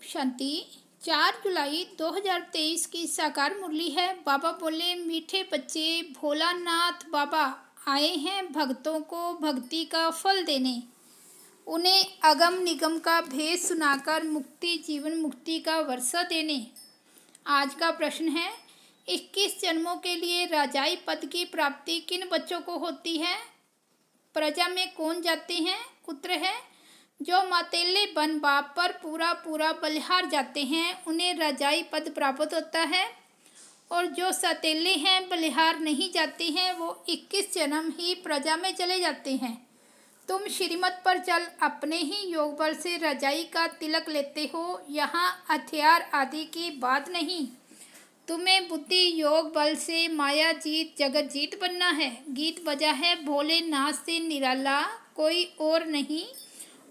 शांति। 4 जुलाई 2023 की साकार मुरली है। बाबा बोले, मीठे बच्चे भोलानाथ बाबा आए हैं भक्तों को भक्ति का फल देने। उन्हें अगम निगम का भेद सुनाकर मुक्ति जीवन मुक्ति का वर्षा देने। आज का प्रश्न है, 21 जन्मों के लिए राजाई पद की प्राप्ति किन बच्चों को होती है? प्रजा में कौन जाते हैं? उत्तर है, जो मातेले बन बाप पर पूरा पूरा बलिहार जाते हैं उन्हें राजाई पद प्राप्त होता है, और जो सतेले हैं बलिहार नहीं जाते हैं वो 21 जन्म ही प्रजा में चले जाते हैं। तुम श्रीमत पर चल अपने ही योग बल से रजाई का तिलक लेते हो। यहाँ हथियार आदि की बात नहीं, तुम्हें बुद्धि योग बल से माया जीत जगत जीत बनना है। गीत बजा है भोलेनाथ से निराला कोई और नहीं।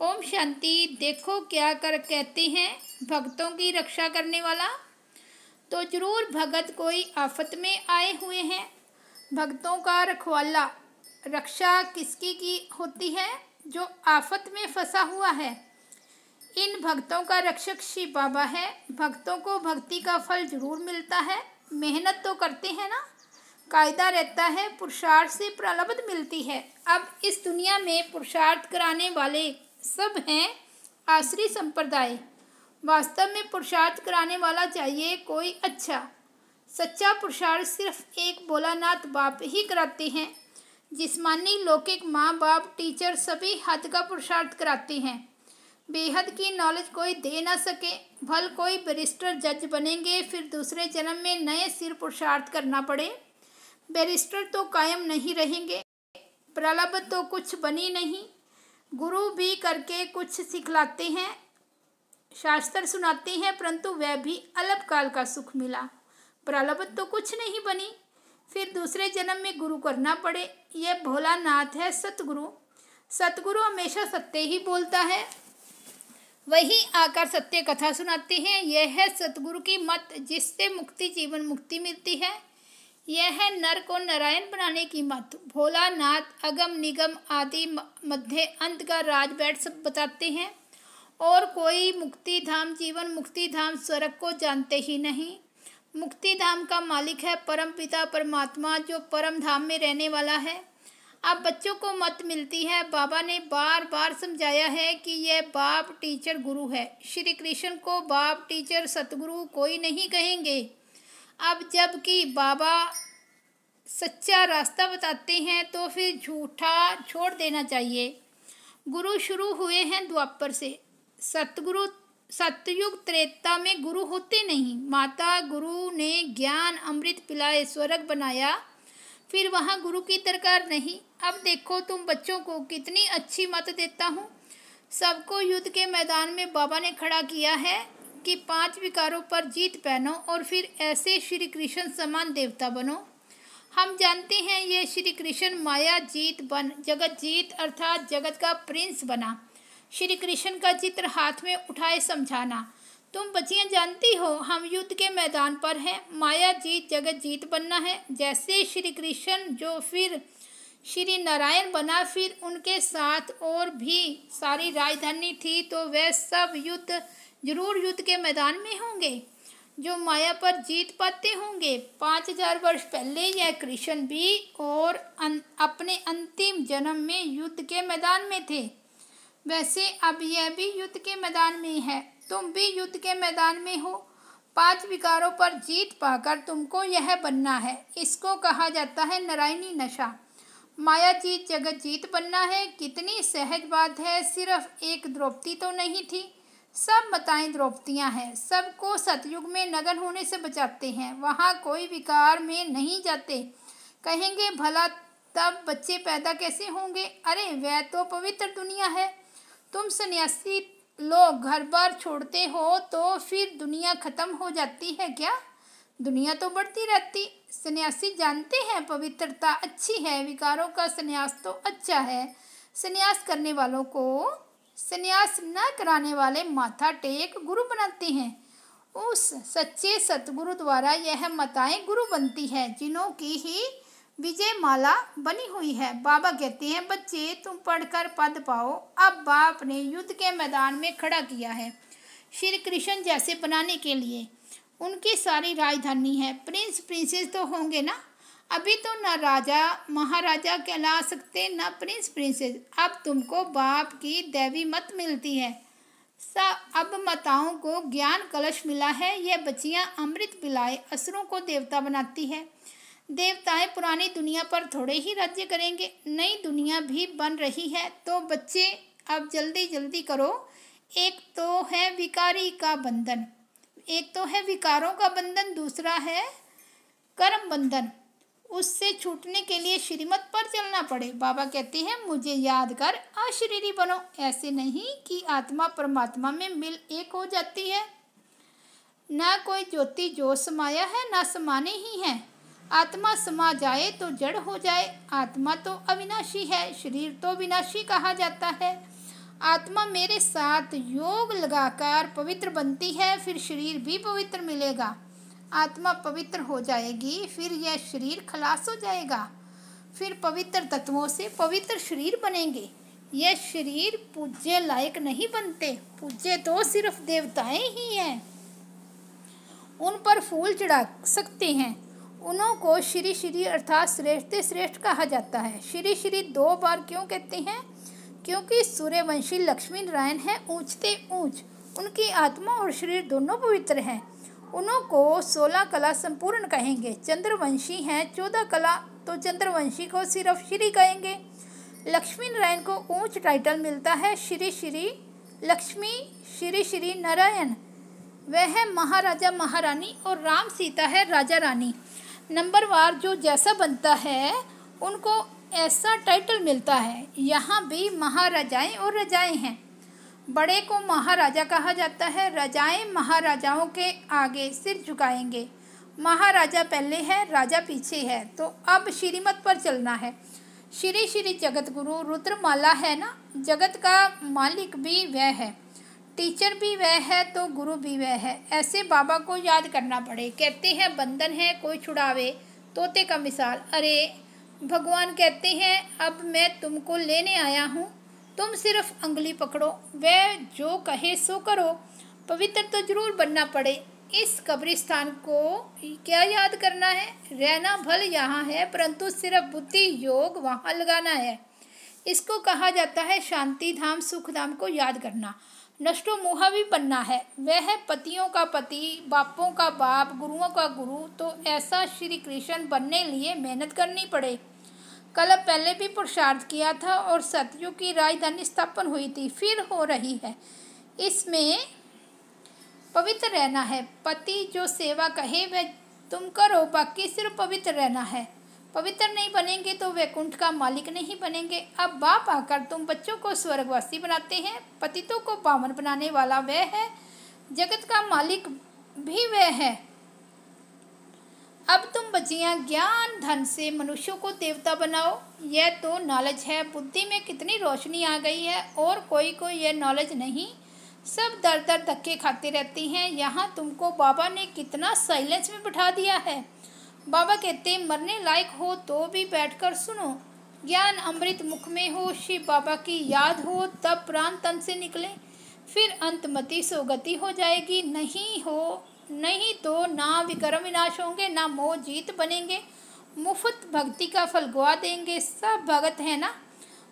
ओम शांति। देखो क्या कर कहते हैं भक्तों की रक्षा करने वाला। तो जरूर भगत कोई आफत में आए हुए हैं। भक्तों का रखवाला रक्षा किसकी की होती है? जो आफत में फंसा हुआ है। इन भक्तों का रक्षक शिव बाबा है। भक्तों को भक्ति का फल जरूर मिलता है। मेहनत तो करते हैं ना, कायदा रहता है, पुरुषार्थ से प्रलब्ध मिलती है। अब इस दुनिया में पुरुषार्थ कराने वाले सब हैं आश्री संप्रदाय। वास्तव में पुरुषार्थ कराने वाला चाहिए कोई अच्छा सच्चा पुरुषार्थ सिर्फ एक भोलानाथ बाप ही कराते हैं। जिस्मानी लौकिक माँ बाप टीचर सभी हद का पुरुषार्थ कराते हैं। बेहद की नॉलेज कोई दे ना सके। भल कोई बैरिस्टर जज बनेंगे फिर दूसरे जन्म में नए सिर पुरुषार्थ करना पड़े। बैरिस्टर तो कायम नहीं रहेंगे, प्रलब्ध तो कुछ बनी नहीं। गुरु भी करके कुछ सिखलाते हैं, शास्त्र सुनाते हैं, परंतु वह भी अल्पकाल का सुख मिला। प्रलब्ध तो कुछ नहीं बनी, फिर दूसरे जन्म में गुरु करना पड़े। यह भोलानाथ है सतगुरु। सतगुरु हमेशा सत्य ही बोलता है, वही आकर सत्य कथा सुनाते हैं। यह है सतगुरु की मत जिससे मुक्ति जीवन मुक्ति मिलती है। यह है नर को नारायण बनाने की मत। भोलानाथ अगम निगम आदि मध्य अंत का राज बैठ सब बताते हैं, और कोई मुक्ति धाम जीवन मुक्ति धाम स्वर्ग को जानते ही नहीं। मुक्ति धाम का मालिक है परम पिता परमात्मा, जो परम धाम में रहने वाला है। अब बच्चों को मत मिलती है। बाबा ने बार बार समझाया है कि यह बाप टीचर गुरु है। श्री कृष्ण को बाप टीचर सतगुरु कोई नहीं कहेंगे। अब जबकि बाबा सच्चा रास्ता बताते हैं तो फिर झूठा छोड़ देना चाहिए। गुरु शुरू हुए हैं द्वापर से। सतगुरु सतयुग त्रेता में गुरु होते नहीं। माता गुरु ने ज्ञान अमृत पिलाए स्वर्ग बनाया, फिर वहाँ गुरु की दरकार नहीं। अब देखो तुम बच्चों को कितनी अच्छी मत देता हूँ। सबको युद्ध के मैदान में बाबा ने खड़ा किया है कि 5 विकारों पर जीत पहनो और फिर ऐसे श्री कृष्ण समान देवता बनो। हम जानते हैं ये श्री कृष्ण माया जीत बन जगत जीत अर्थात जगत का प्रिंस बना। श्री कृष्ण का चित्र हाथ में उठाए समझाना। तुम बच्चियां जानती हो हम युद्ध के मैदान पर हैं। माया जीत जगत जीत बनना है। जैसे श्री कृष्ण जो फिर श्री नारायण बना, फिर उनके साथ और भी सारी राजधानी थी, तो वह सब युद्ध जरूर युद्ध के मैदान में होंगे जो माया पर जीत पाते होंगे। 5000 वर्ष पहले यह कृष्ण भी और अपने अंतिम जन्म में युद्ध के मैदान में थे। वैसे अब यह भी युद्ध के मैदान में है। तुम भी युद्ध के मैदान में हो। 5 विकारों पर जीत पाकर तुमको यह बनना है। इसको कहा जाता है नारायणी नशा। माया जीत जगत जीत बनना है। कितनी सहज बात है। सिर्फ एक द्रौपदी तो नहीं थी, सब माताएं द्रौपदियां हैं। सबको सतयुग में नगन होने से बचाते हैं। वहाँ कोई विकार में नहीं जाते। कहेंगे भला तब बच्चे पैदा कैसे होंगे? अरे वह तो पवित्र दुनिया है। तुम सन्यासी लोग घर बार छोड़ते हो तो फिर दुनिया खत्म हो जाती है क्या? दुनिया तो बढ़ती रहती। सन्यासी जानते हैं पवित्रता अच्छी है, विकारों का सन्यास तो अच्छा है। सन्यास करने वालों को सन्यास न कराने वाले माथा टेक गुरु बनाते हैं। उस सच्चे सतगुरु द्वारा यह माताएं गुरु बनती है जिन्हों की ही विजय माला बनी हुई है। बाबा कहते हैं बच्चे तुम पढ़कर पद पाओ। अब बाप ने युद्ध के मैदान में खड़ा किया है। श्री कृष्ण जैसे बनाने के लिए। उनकी सारी राजधानी है। प्रिंस प्रिंसेस तो होंगे ना। अभी तो ना राजा महाराजा कहला सकते ना प्रिंस प्रिंसेस। अब तुमको बाप की दैवी मत मिलती है। अब माताओं को ज्ञान कलश मिला है। यह बच्चियां अमृत पिलाए असुरों को देवता बनाती है। देवताएं पुरानी दुनिया पर थोड़े ही राज्य करेंगे, नई दुनिया भी बन रही है। तो बच्चे अब जल्दी जल्दी करो। एक तो है विकारी का बंधन, एक तो है विकारों का बंधन, दूसरा है कर्म बंधन। उससे छूटने के लिए श्रीमत पर चलना पड़े। बाबा कहते हैं मुझे याद कर अशरीरी बनो। ऐसे नहीं कि आत्मा परमात्मा में मिल एक हो जाती है। ना कोई ज्योति जो समाया है ना समाने ही है। आत्मा समा जाए तो जड़ हो जाए। आत्मा तो अविनाशी है, शरीर तो विनाशी कहा जाता है। आत्मा मेरे साथ योग लगाकर पवित्र बनती है, फिर शरीर भी पवित्र मिलेगा। आत्मा पवित्र हो जाएगी, फिर यह शरीर खलास हो जाएगा। फिर पवित्र तत्वों से पवित्र शरीर बनेंगे। यह शरीर पूज्य लायक नहीं बनते। पूज्य तो सिर्फ देवताएं ही हैं। उन पर फूल चढ़ा सकते हैं। उन्हों को श्री श्री अर्थात श्रेष्ठ श्रेष्ठ कहा जाता है। श्री श्री 2 बार क्यों कहते हैं? क्योंकि सूर्यवंशी लक्ष्मी नारायण हैं ऊंचते ऊंच। उनकी आत्मा और शरीर दोनों पवित्र हैं। उन्हों को 16 कला संपूर्ण कहेंगे। चंद्रवंशी हैं 14 कला, तो चंद्रवंशी को सिर्फ श्री कहेंगे। लक्ष्मी नारायण को ऊंच टाइटल मिलता है श्री श्री लक्ष्मी, श्री श्री नारायण। वह है महाराजा महारानी और राम सीता है राजा रानी। नंबरवार जो जैसा बनता है उनको ऐसा टाइटल मिलता है। यहाँ भी महाराजाएं और रजाएं हैं। बड़े को महाराजा कहा जाता है। रजाएं महाराजाओं के आगे सिर झुकाएंगे। महाराजा पहले है, राजा पीछे है। तो अब श्रीमत पर चलना है। श्री श्री जगत गुरु रुद्रमाला है ना। जगत का मालिक भी वह है, टीचर भी वह है, तो गुरु भी वह है। ऐसे बाबा को याद करना पड़े। कहते हैं बंधन है कोई छुड़ावे, तोते का मिसाल। अरे भगवान कहते हैं अब मैं तुमको लेने आया हूँ, तुम सिर्फ अंगुली पकड़ो, वह जो कहे सो करो। पवित्र तो जरूर बनना पड़े। इस कब्रिस्तान को क्या याद करना है? रहना भल यहाँ है, परंतु सिर्फ बुद्धि योग वहाँ लगाना है। इसको कहा जाता है शांति धाम, सुख धाम को याद करना। नष्टो मुहा भी बनना है। वह है पतियों का पति, बापों का बाप, गुरुओं का गुरु। तो ऐसा श्री कृष्ण बनने लिए मेहनत करनी पड़े। कल पहले भी पुरुषार्थ किया था और सतयुग की राजधानी स्थापन हुई थी, फिर हो रही है। इसमें पवित्र रहना है। पति जो सेवा कहे वह तुम करो, बाकी सिर्फ पवित्र रहना है। पवित्र नहीं बनेंगे तो वैकुंठ का मालिक नहीं बनेंगे। अब बाप आकर तुम बच्चों को स्वर्गवासी बनाते हैं। पतितों को पावन बनाने वाला वह है, जगत का मालिक भी वह है। अब तुम बच्चियां ज्ञान धन से मनुष्यों को देवता बनाओ। यह तो नॉलेज है। बुद्धि में कितनी रोशनी आ गई है और कोई को यह नॉलेज नहीं। सब दर दर धक्के खाते रहती हैं। यहाँ तुमको बाबा ने कितना साइलेंस में बिठा दिया है। बाबा कहते मरने लायक हो तो भी बैठकर सुनो। ज्ञान अमृत मुख में हो, शिव बाबा की याद हो, तब प्राण तन से निकले। फिर अंतमति सोगति हो जाएगी। नहीं तो ना विक्रम विनाश होंगे, ना मोह जीत बनेंगे। मुफ्त भक्ति का फल गवा देंगे। सब भगत है ना,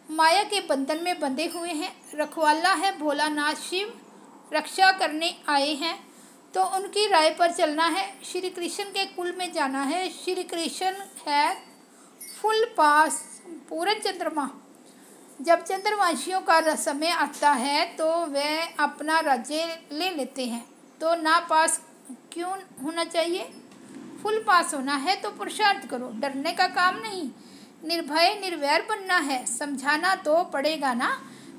माया के बंधन में बंधे हुए हैं। रखवाला है भोलानाथ शिव, रक्षा करने आए हैं। तो उनकी राय पर चलना है। श्री कृष्ण के कुल में जाना है। श्री कृष्ण है फुल पास पूरन चंद्रमा। जब चंद्रवंशियों का समय आता है तो वे अपना राज्य ले लेते हैं। तो ना पास क्यों होना चाहिए? फुल पास होना है तो पुरुषार्थ करो, डरने का काम नहीं। निर्भय निर्वैर बनना है। समझाना तो पड़ेगा ना।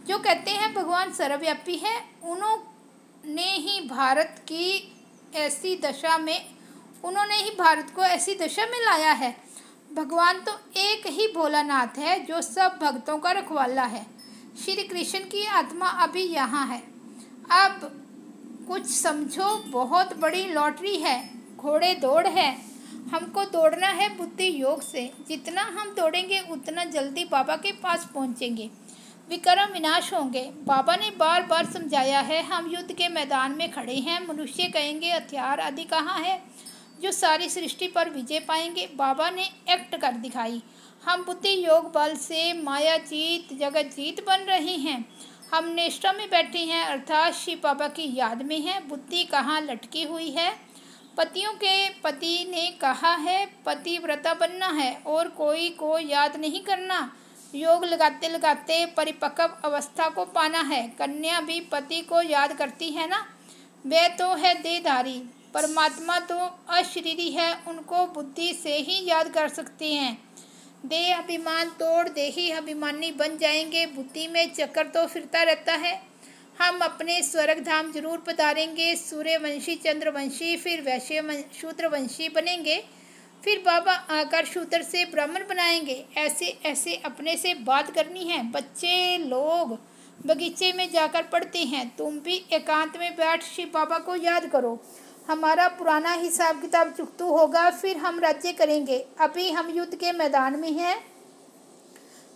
जो कहते हैं भगवान सर्वव्यापी है, उन्होंने ही भारत को ऐसी दशा में लाया है। भगवान तो एक ही भोलानाथ है जो सब भक्तों का रखवाला है। श्री कृष्ण की आत्मा अभी यहाँ है। अब कुछ समझो, बहुत बड़ी लॉटरी है। घोड़े दौड़ है, हमको दौड़ना है बुद्धि योग से। जितना हम दौड़ेंगे उतना जल्दी बाबा के पास पहुँचेंगे। विक्रम विनाश होंगे। बाबा ने बार बार समझाया है, हम युद्ध के मैदान में खड़े हैं। मनुष्य कहेंगे हथियार आदि कहाँ है जो सारी सृष्टि पर विजय पाएंगे। बाबा ने एक्ट कर दिखाई। हम बुद्धि योग बल से माया जीत जगत जीत बन रहे हैं। हम निष्ठा में बैठे हैं अर्थात शिव बाबा की याद में हैं। बुद्धि कहाँ लटकी हुई है। पतियों के पति ने कहा है पतिव्रता बनना है और कोई को याद नहीं करना। योग लगाते लगाते परिपक्व अवस्था को पाना है। कन्या भी पति को याद करती है ना। वे तो है देहधारी, परमात्मा तो अशरीरी है, उनको बुद्धि से ही याद कर सकते हैं। देह अभिमान तोड़ देही अभिमानी बन जाएंगे। बुद्धि में चक्कर तो फिरता रहता है। हम अपने स्वर्ग धाम जरूर पधारेंगे। सूर्यवंशी चंद्रवंशी फिर वैश्य शूद्रवंशी बनेंगे। फिर बाबा आकर शूद्र से ब्राह्मण बनाएंगे। ऐसे ऐसे अपने से बात करनी है। बच्चे लोग बगीचे में जाकर पढ़ते हैं, तुम भी एकांत में बैठ शिव बाबा को याद करो। हमारा पुराना हिसाब किताब चुकतू होगा, फिर हम राज्य करेंगे। अभी हम युद्ध के मैदान में हैं,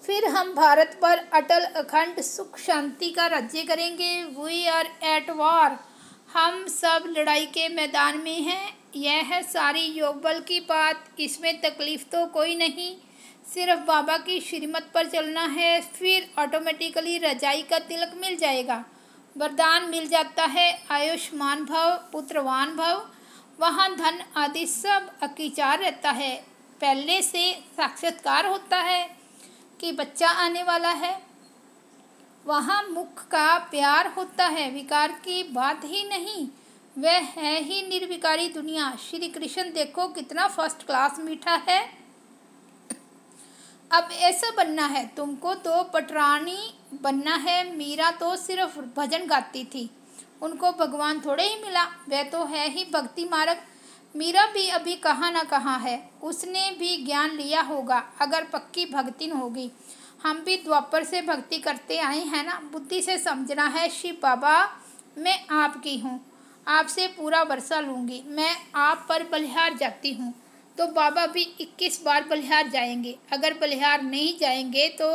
फिर हम भारत पर अटल अखंड सुख शांति का राज्य करेंगे। वी आर एट वॉर, हम सब लड़ाई के मैदान में हैं। यह है सारी योग बल की बात, इसमें तकलीफ तो कोई नहीं, सिर्फ बाबा की श्रीमत पर चलना है। फिर ऑटोमेटिकली रजाई का तिलक मिल जाएगा, वरदान मिल जाता है, आयुष्मान भव पुत्रवान भव। वहाँ धन आदि सब अकीचार रहता है। पहले से साक्षात्कार होता है कि बच्चा आने वाला है। वहाँ मुख का प्यार होता है, विकार की बात ही नहीं। वह है ही निर्विकारी दुनिया। श्री कृष्ण देखो कितना फर्स्ट क्लास मीठा है। अब ऐसा बनना है तुमको, तो पटरानी बनना है। मीरा तो सिर्फ भजन गाती थी, उनको भगवान थोड़े ही मिला। वह तो है ही भक्ति मार्ग। मीरा भी अभी कहाँ ना कहाँ है, उसने भी ज्ञान लिया होगा अगर पक्की भक्तिन होगी। हम भी द्वापर से भक्ति करते आए हैं ना। बुद्धि से समझना है शिव बाबा मैं आपकी हूँ, आपसे पूरा वर्षा लूँगी। मैं आप पर बलिहार जाती हूँ तो बाबा भी 21 बार बलिहार जाएंगे। अगर बलिहार नहीं जाएंगे तो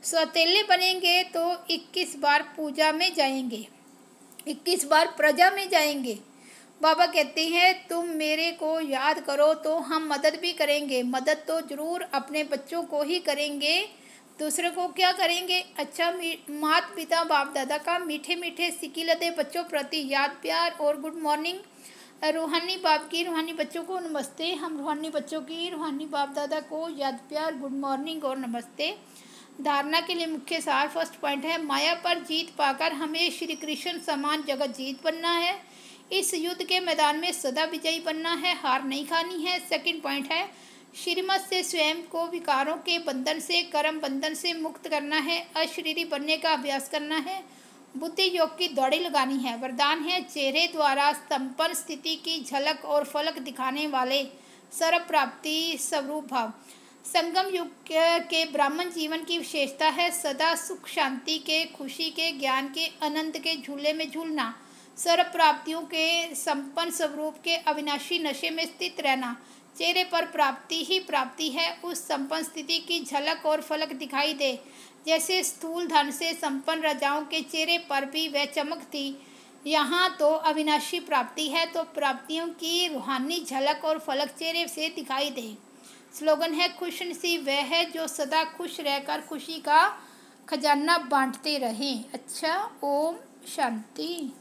सौतेले बनेंगे, तो 21 बार पूजा में जाएंगे, 21 बार प्रजा में जाएंगे। बाबा कहते हैं तुम मेरे को याद करो तो हम मदद भी करेंगे। मदद तो ज़रूर अपने बच्चों को ही करेंगे, दूसरे को क्या करेंगे। अच्छा, माता पिता बाप दादा का मीठे मीठे सिकी लदे बच्चों प्रति याद प्यार और गुड मॉर्निंग। रूहानी बाप की रूहानी बच्चों को नमस्ते। हम रूहानी बच्चों की रूहानी बाप दादा को याद प्यार गुड मॉर्निंग और नमस्ते। धारणा के लिए मुख्य सार फर्स्ट पॉइंट है, माया पर जीत पाकर हमें श्री कृष्ण समान जगत जीत बनना है। इस युद्ध के मैदान में सदा विजयी बनना है, हार नहीं खानी है। सेकंड पॉइंट है, श्रीमत से स्वयं को विकारों के बंधन से कर्म बंधन से मुक्त करना है, अशरीरी बनने का अभ्यास करना है, बुद्धि योग की दौड़ी लगानी है। वरदान है, चेहरे द्वारा संपन्न स्थिति की झलक और फलक दिखाने वाले सर्व प्राप्ति स्वरूप भाव। संगम युग के ब्राह्मण जीवन की विशेषता है सदा सुख शांति के खुशी के ज्ञान के अनंत के झूले में झूलना, सर्व प्राप्तियों के संपन्न स्वरूप के अविनाशी नशे में स्थित रहना। चेहरे पर प्राप्ति ही प्राप्ति है, उस संपन्न स्थिति की झलक और फलक दिखाई दे। जैसे स्थूल धन से संपन्न राजाओं के चेहरे पर भी वह चमक थी, यहाँ तो अविनाशी प्राप्ति है, तो प्राप्तियों की रूहानी झलक और फलक चेहरे से दिखाई दे। स्लोगन है, खुश नसीब वह है जो सदा खुश रहकर खुशी का खजाना बांटते रहें। अच्छा, ओम शांति।